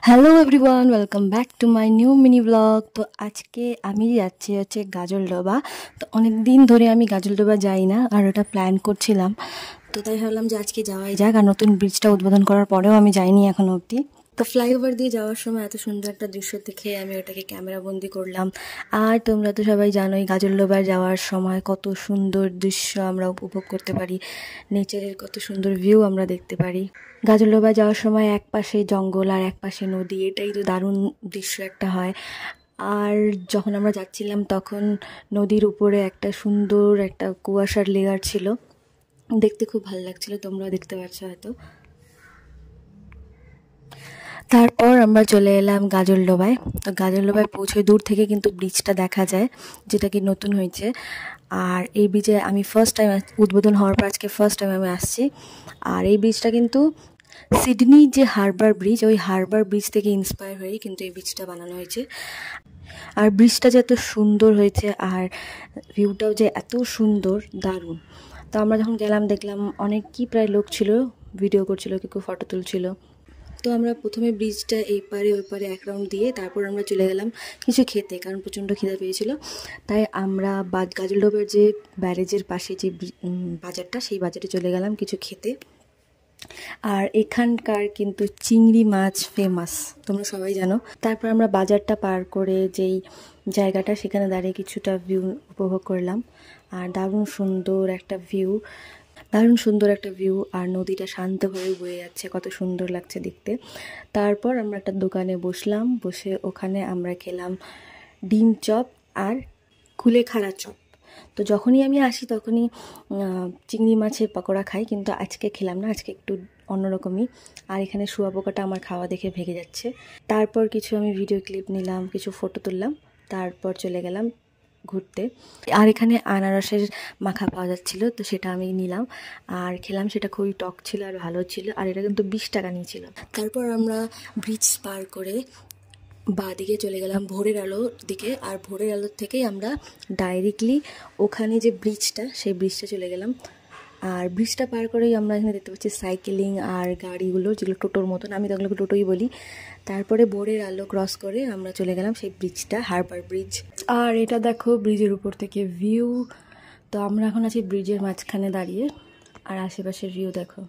Hello everyone, welcome back to my new mini blog. তো আজকে আমি যাচ্ছি গাজলডোবা। তো অনেক দিন ধরে আমি গাজলডোবা যাই না, আর ওটা প্ল্যান করছিলাম। তো তাই ভাবলাম যে আজকে যাওয়াই যাক। আর নতুন ব্রিজটা উদ্বোধন করার পরেও আমি যাইনি এখনো অবধি। তো ফ্লাইওভার দিয়ে যাওয়ার সময় এত সুন্দর একটা দৃশ্য দেখে আমি ওটাকে ক্যামেরা বন্দি করলাম। আর তোমরা তো সবাই জানোই গাজলডোবায় যাওয়ার সময় কত সুন্দর দৃশ্য আমরা উপভোগ করতে পারি, নেচারের কত সুন্দর ভিউ আমরা দেখতে পারি। গাজলডোবা যাওয়ার সময় এক পাশে জঙ্গল আর এক পাশে নদী, এটাই তো দারুণ দৃশ্য একটা হয়। আর যখন আমরা যাচ্ছিলাম তখন নদীর উপরে একটা সুন্দর একটা কুয়াশার লেয়ার ছিল, দেখতে খুব ভালো লাগছিল, তোমরা দেখতে পাচ্ছ হয়তো। তারপর আমরা চলে এলাম গাজলডোবায়। তো গাজলডোবায় পৌঁছে দূর থেকে কিন্তু ব্রিজটা দেখা যায়, যেটা কি নতুন হয়েছে। আর এই ব্রিজে আমি ফার্স্ট টাইম, উদ্বোধন হওয়ার পর আজকে ফার্স্ট টাইম আমি আসছি। আর এই ব্রিজটা কিন্তু সিডনি যে হারবার ব্রিজ, ওই হারবার ব্রিজ থেকে ইন্সপায়ার হয়েই কিন্তু এই ব্রিজটা বানানো হয়েছে। আর ব্রিজটা যে এত সুন্দর হয়েছে আর ভিউটাও যে এত সুন্দর, দারুণ। তো আমরা যখন গেলাম দেখলাম অনেকই প্রায় লোক ছিল, ভিডিও করছিল, কেউ ফটো তুলছিল। তো আমরা প্রথমে ব্রিজটা এই পারে ওই পারে এক রাউন্ড দিয়ে তারপর আমরা চলে গেলাম কিছু খেতে, কারণ প্রচণ্ড খিদে পেয়েছিল। তাই আমরা গাজলডোবার যে ব্যারেজের পাশে যে বাজারটা, সেই বাজারে চলে গেলাম কিছু খেতে। আর এখানকার কিন্তু চিংড়ি মাছ ফেমাস, তোমরা সবাই জানো। তারপর আমরা বাজারটা পার করে যেই জায়গাটা, সেখানে দাঁড়িয়ে কিছুটা ভিউ উপভোগ করলাম। আর দারুণ সুন্দর একটা ভিউ, আর নদীটা শান্তভাবে বয়ে যাচ্ছে, কত সুন্দর লাগছে দেখতে। তারপর আমরা একটা দোকানে বসলাম, বসে ওখানে আমরা খেলাম ডিম চপ আর কুলেখাড়া চপ। তো যখনই আমি আসি তখনই চিংড়ি মাছের পকোড়া খাই, কিন্তু আজকে খেলাম না, আজকে একটু অন্যরকমই। আর এখানে শুয়াপোকাটা আমার খাওয়া দেখে ভেগে যাচ্ছে। তারপর কিছু আমি ভিডিও ক্লিপ নিলাম, কিছু ফটো তুললাম, তারপর চলে গেলাম ঘুরতে। আর এখানে আনারসের মাখা পাওয়া যাচ্ছিলো, তো সেটা আমি নিলাম আর খেলাম। সেটা খুবই টক ছিল আর ভালো ছিল, আর এটা কিন্তু 20 টাকা নিয়েছিল। তারপর আমরা ব্রিজ পার করে বাঁ দিকে চলে গেলাম ভোরের আলোর দিকে। আর ভোরের আলোর থেকেই আমরা ডাইরেক্টলি ওখানে যে ব্রিজটা, সেই ব্রিজটা চলে গেলাম। আর ব্রিজটা পার করেই আমরা এখানে দেখতে পাচ্ছি সাইকেলিং আর গাড়িগুলো, যেগুলো টোটোর মতন, আমি তো ওগুলোকে টোটোই বলি। তারপরে ভোরের আলো ক্রস করে আমরা চলে গেলাম সেই ব্রিজটা, হারবার ব্রিজ। আর এটা দেখো ব্রিজের উপর থেকে ভিউ। তো আমরা এখন আছি ব্রিজের মাঝখানে দাঁড়িয়ে, আর আশেপাশের ভিউ দেখো।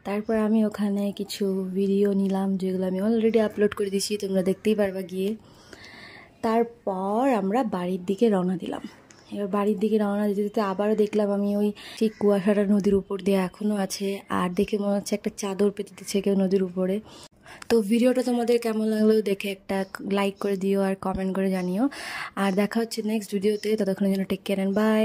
তারপর আমি ওখানে কিছু ভিডিও নিলাম, যেগুলো আমি অলরেডি আপলোড করে দিয়েছি, তোমরা দেখতেই পারবা গিয়ে। তারপর আমরা বাড়ির দিকে রওনা দিলাম। এবার বাড়ির দিকে রওনা দিতে দিতে আবারও দেখলাম আমি ওই সেই কুয়াশাটা নদীর উপর দিয়ে এখনও আছে, আর দেখে মনে হচ্ছে একটা চাদর পেতে দিচ্ছে কেউ নদীর উপরে। তো ভিডিওটা তোমাদের কেমন লাগলো দেখে একটা লাইক করে দিও আর কমেন্ট করে জানিও। আর দেখা হচ্ছে নেক্সট ভিডিওতে, ততক্ষণের জন্য টেক কেয়ার এন্ড বাই।